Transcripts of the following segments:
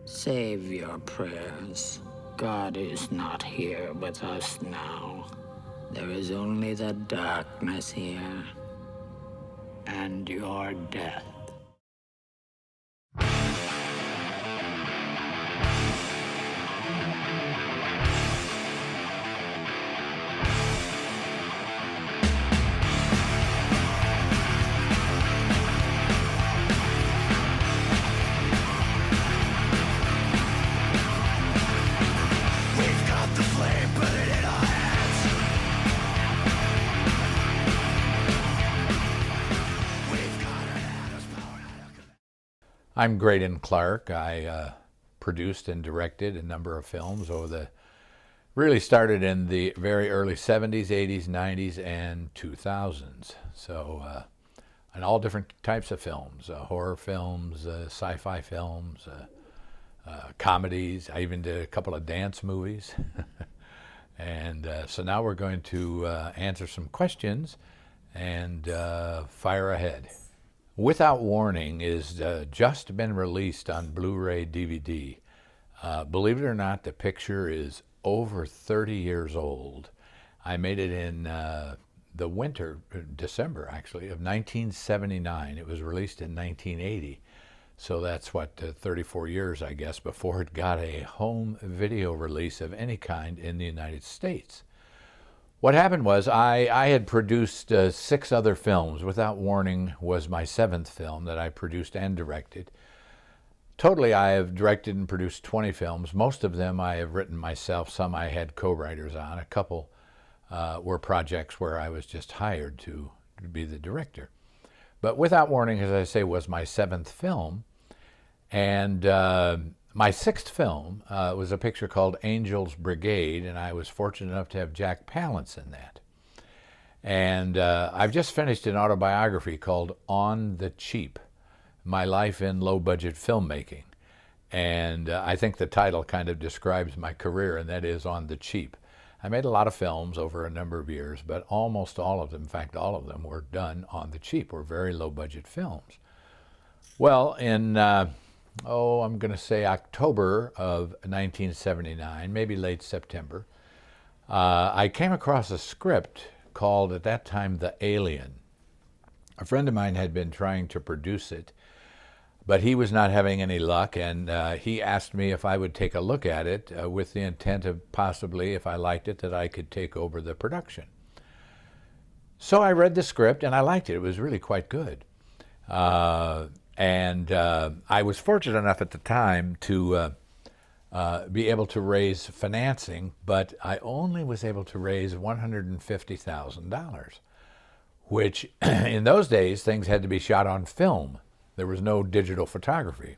Save your prayers. God is not here with us now. There is only the darkness here, and your death. I'm Greydon Clark. I produced and directed a number of films really started in the very early 70s, 80s, 90s, and 2000s. So, and all different types of films, horror films, sci-fi films, comedies. I even did a couple of dance movies. And so now we're going to answer some questions and fire ahead. Without Warning is just been released on Blu-ray DVD. Believe it or not, the picture is over 30 years old. I made it in the winter, December actually, of 1979. It was released in 1980. So that's what, 34 years, I guess, before it got a home video release of any kind in the United States. What happened was I had produced 6 other films. Without Warning was my 7th film that I produced and directed. Totally, I have directed and produced 20 films. Most of them I have written myself. Some I had co-writers on. A couple were projects where I was just hired to be the director. But Without Warning, as I say, was my 7th film. And my 6th film was a picture called Angel's Brigade, and I was fortunate enough to have Jack Palance in that. And I've just finished an autobiography called On the Cheap, My Life in Low-Budget Filmmaking. And I think the title kind of describes my career, and that is On the Cheap. I made a lot of films over a number of years, but almost all of them, in fact all of them, were done on the cheap, were very low-budget films. Well, in I'm going to say October of 1979, maybe late September, I came across a script called, at that time, The Alien. A friend of mine had been trying to produce it, but he was not having any luck, and he asked me if I would take a look at it with the intent of possibly, if I liked it, that I could take over the production. So I read the script, and I liked it. It was really quite good. And I was fortunate enough at the time to be able to raise financing, but I only was able to raise $150,000, which in those days, things had to be shot on film. There was no digital photography.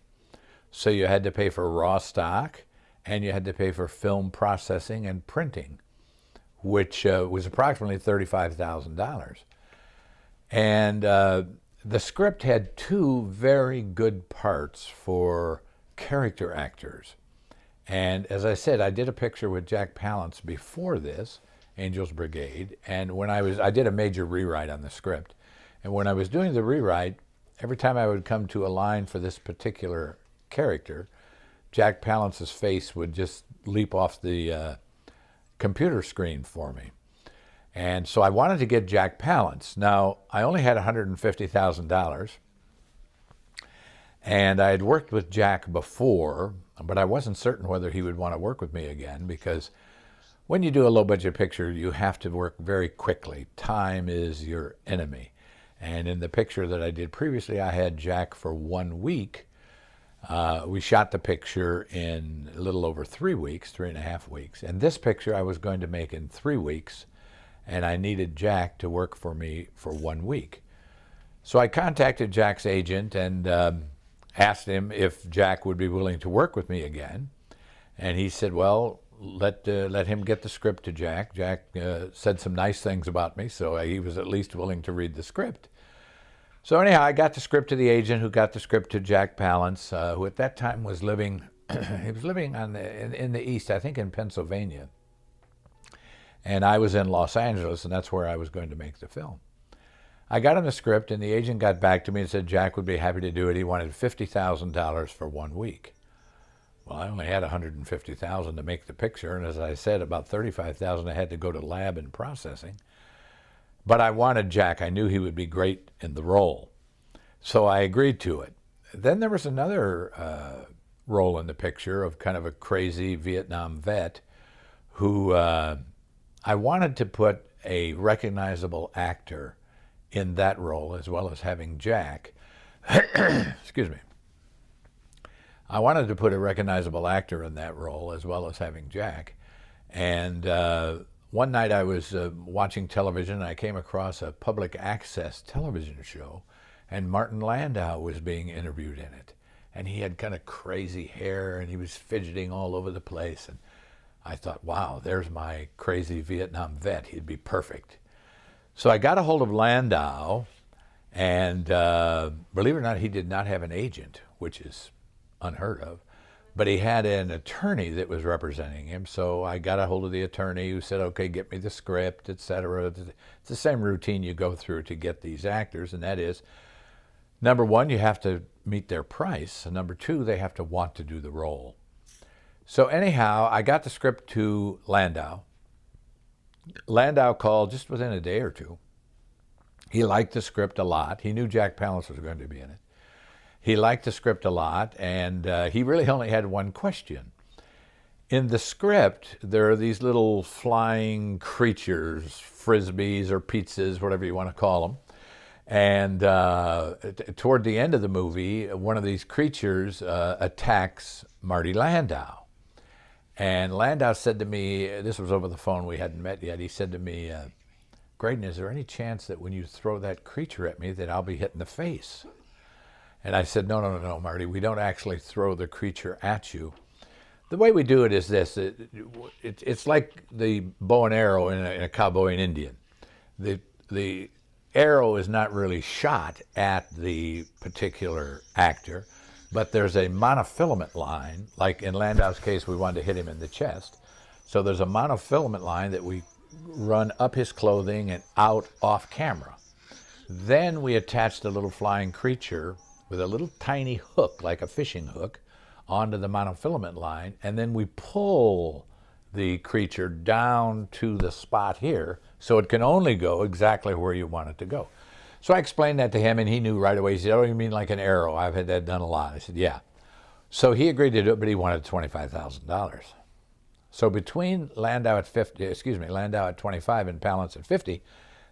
So you had to pay for raw stock, and you had to pay for film processing and printing, which was approximately $35,000. And the script had 2 very good parts for character actors. And as I said, I did a picture with Jack Palance before this, Angel's Brigade, and when I did a major rewrite on the script. And when I was doing the rewrite, every time I would come to a line for this particular character, Jack Palance's face would just leap off the computer screen for me. And so I wanted to get Jack Palance. Now, I only had $150,000, and I had worked with Jack before, but I wasn't certain whether he would want to work with me again, because when you do a low-budget picture, you have to work very quickly. Time is your enemy. And in the picture that I did previously, I had Jack for 1 week. We shot the picture in a little over 3 weeks, 3.5 weeks. And this picture I was going to make in 3 weeks, and I needed Jack to work for me for 1 week. So I contacted Jack's agent and asked him if Jack would be willing to work with me again. And he said, well, let him get the script to Jack. Jack said some nice things about me, so he was at least willing to read the script. So anyhow, I got the script to the agent, who got the script to Jack Palance, who at that time was living, he was living in the East, I think in Pennsylvania. And I was in Los Angeles, and that's where I was going to make the film. I got him the script, and the agent got back to me and said Jack would be happy to do it. He wanted $50,000 for 1 week. Well, I only had $150,000 to make the picture, and as I said, about $35,000 I had to go to lab and processing. But I wanted Jack. I knew he would be great in the role. So I agreed to it. Then there was another role in the picture of kind of a crazy Vietnam vet who I wanted to put a recognizable actor in that role as well as having Jack. Excuse me. I wanted to put a recognizable actor in that role as well as having Jack. And one night I was watching television and I came across a public access television show, and Martin Landau was being interviewed in it. And he had kind of crazy hair and he was fidgeting all over the place. And I thought, wow, there's my crazy Vietnam vet. He'd be perfect. So I got a hold of Landau, and believe it or not, he did not have an agent, which is unheard of. But he had an attorney that was representing him, so I got a hold of the attorney who said, okay, get me the script, etc. It's the same routine you go through to get these actors, and that is, number one, you have to meet their price, and number two, they have to want to do the role. So anyhow, I got the script to Landau. Landau called just within a day or two. He liked the script a lot. He knew Jack Palance was going to be in it. He liked the script a lot, and he really only had one question. In the script, there are these little flying creatures, frisbees or pizzas, whatever you want to call them. And toward the end of the movie, one of these creatures attacks Marty Landau. And Landau said to me, this was over the phone, we hadn't met yet, he said to me, Greydon, is there any chance that when you throw that creature at me that I'll be hit in the face? And I said, no, Marty, we don't actually throw the creature at you. The way we do it is this. It's like the bow and arrow in a cowboy and Indian. The arrow is not really shot at the particular actor, but there's a monofilament line. Like in Landau's case, we wanted to hit him in the chest. So there's a monofilament line that we run up his clothing and out off camera. Then we attach the little flying creature with a little tiny hook, like a fishing hook, onto the monofilament line, and then we pull the creature down to the spot here so it can only go exactly where you want it to go. So I explained that to him, and he knew right away. He said, oh, you mean like an arrow? I've had that done a lot. I said, yeah. So he agreed to do it, but he wanted $25,000. So between Landau at 25 and Palance at 50,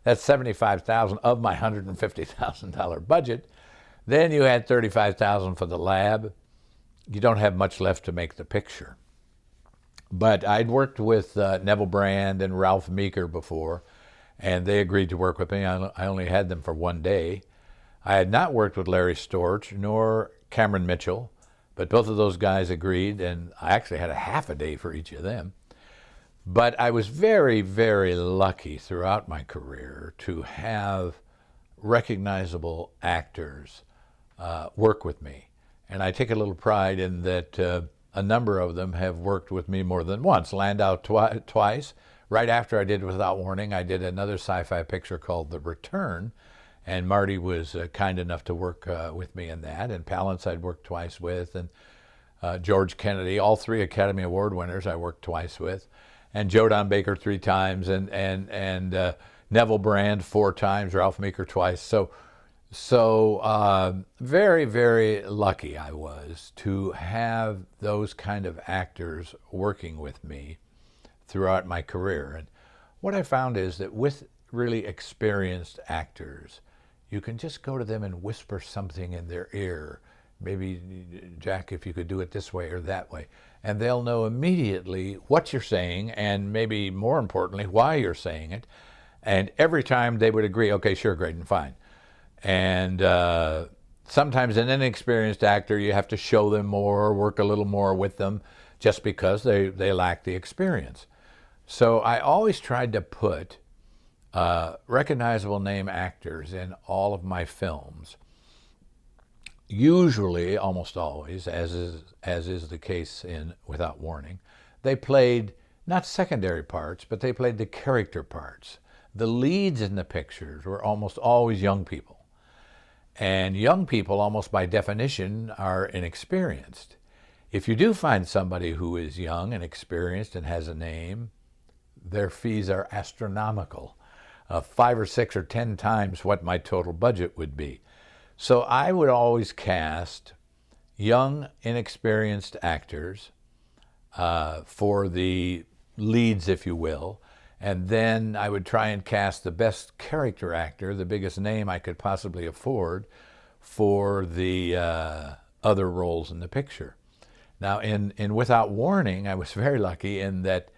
that's $75,000 of my $150,000 budget. Then you had $35,000 for the lab. You don't have much left to make the picture. But I'd worked with Neville Brand and Ralph Meeker before, and they agreed to work with me. I only had them for one day. I had not worked with Larry Storch nor Cameron Mitchell, but both of those guys agreed, and I actually had a half a day for each of them. But I was very, very lucky throughout my career to have recognizable actors work with me. And I take a little pride in that a number of them have worked with me more than once. Landau twice. Right after I did Without Warning, I did another sci-fi picture called The Return, and Marty was kind enough to work with me in that. And Palance I'd worked twice with, and George Kennedy, all 3 Academy Award winners I worked twice with, and Joe Don Baker 3 times, and Neville Brand 4 times, Ralph Meeker twice. So very, very lucky I was to have those kind of actors working with me throughout my career. And what I found is that with really experienced actors, you can just go to them and whisper something in their ear. Maybe, Jack, if you could do it this way or that way. And they'll know immediately what you're saying, and maybe more importantly, why you're saying it. And every time they would agree, okay, sure, Greydon, fine. And sometimes an inexperienced actor, you have to show them more, work a little more with them, just because they lack the experience. So I always tried to put recognizable name actors in all of my films. Usually, almost always, as is the case in Without Warning, they played not secondary parts, but they played the character parts. The leads in the pictures were almost always young people. And young people, almost by definition, are inexperienced. If you do find somebody who is young and experienced and has a name, their fees are astronomical, 5 or 6 or 10 times what my total budget would be. So I would always cast young, inexperienced actors for the leads, if you will, and then I would try and cast the best character actor, the biggest name I could possibly afford, for the other roles in the picture. Now, in Without Warning, I was very lucky in that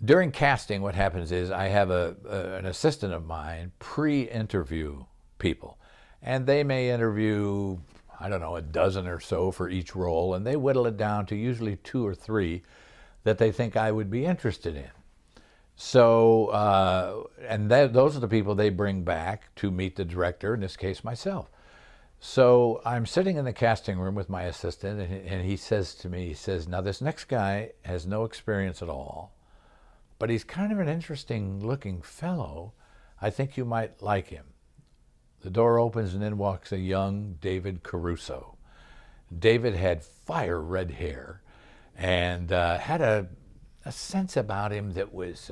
during casting, what happens is I have an assistant of mine pre-interview people, and they may interview, I don't know, a dozen or so for each role, and they whittle it down to usually 2 or 3 that they think I would be interested in. So, those are the people they bring back to meet the director, in this case myself. So I'm sitting in the casting room with my assistant, and he says to me, he says, now this next guy has no experience at all, but he's kind of an interesting looking fellow. I think you might like him. The door opens and in walks a young David Caruso. David had fire red hair and had a sense about him that was,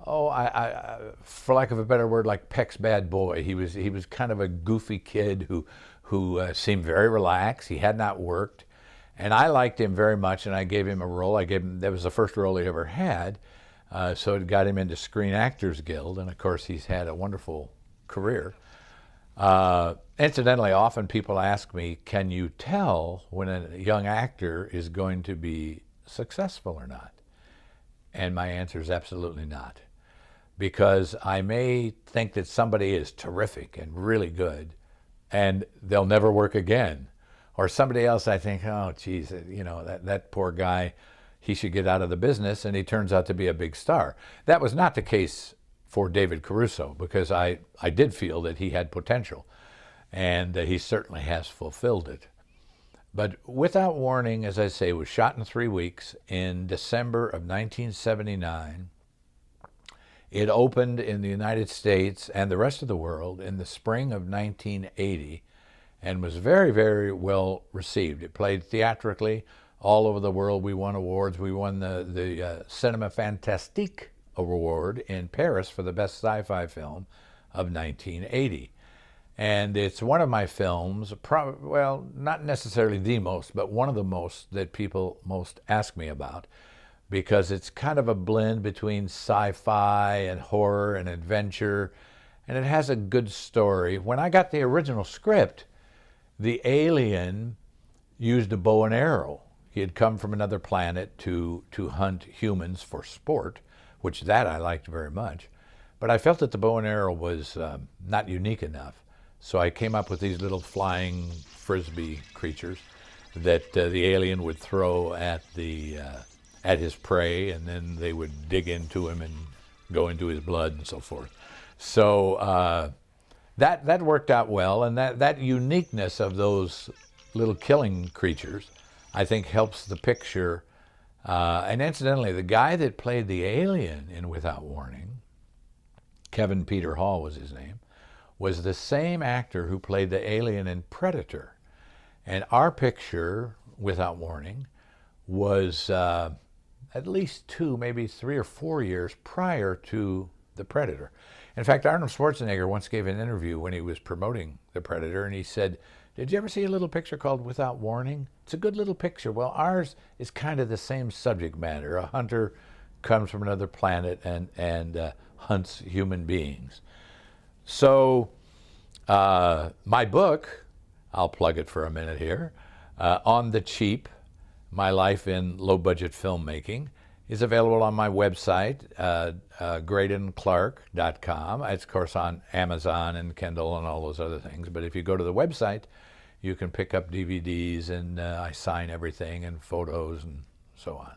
for lack of a better word, like Peck's bad boy. He was kind of a goofy kid who seemed very relaxed. He had not worked. And I liked him very much, and I gave him a role. That was the first role he ever had, so it got him into Screen Actors Guild, and of course he's had a wonderful career. Incidentally, often people ask me, can you tell when a young actor is going to be successful or not? And my answer is absolutely not. Because I may think that somebody is terrific and really good, and they'll never work again. Or somebody else I think, oh, geez, that poor guy, he should get out of the business, and he turns out to be a big star. That was not the case for David Caruso, because I did feel that he had potential, and he certainly has fulfilled it. But Without Warning, as I say, was shot in 3 weeks in December of 1979. It opened in the United States and the rest of the world in the spring of 1980, and was very, very well received. It played theatrically all over the world. We won awards. We won the Cinema Fantastique Award in Paris for the best sci-fi film of 1980. And it's one of my films, well, not necessarily the most, but one of the most that people most ask me about, because it's kind of a blend between sci-fi and horror and adventure, and it has a good story. When I got the original script, the alien used a bow and arrow. He had come from another planet to hunt humans for sport, which that I liked very much. But I felt that the bow and arrow was not unique enough. So I came up with these little flying frisbee creatures that the alien would throw at his prey, and then they would dig into him and go into his blood and so forth. So that worked out well, and that uniqueness of those little killing creatures, I think, helps the picture. And incidentally, the guy that played the alien in Without Warning, Kevin Peter Hall was his name, was the same actor who played the alien in Predator. And our picture, Without Warning, was at least 2, maybe 3 or 4 years prior to the Predator. In fact, Arnold Schwarzenegger once gave an interview when he was promoting the Predator, and he said, did you ever see a little picture called Without Warning? It's a good little picture. Well, ours is kind of the same subject matter. A hunter comes from another planet and hunts human beings. So my book, I'll plug it for a minute here, On the Cheap, My Life in Low-Budget Filmmaking, is available on my website, GreydonClark.com. It's, of course, on Amazon and Kindle and all those other things. But if you go to the website, you can pick up DVDs, and I sign everything and photos and so on.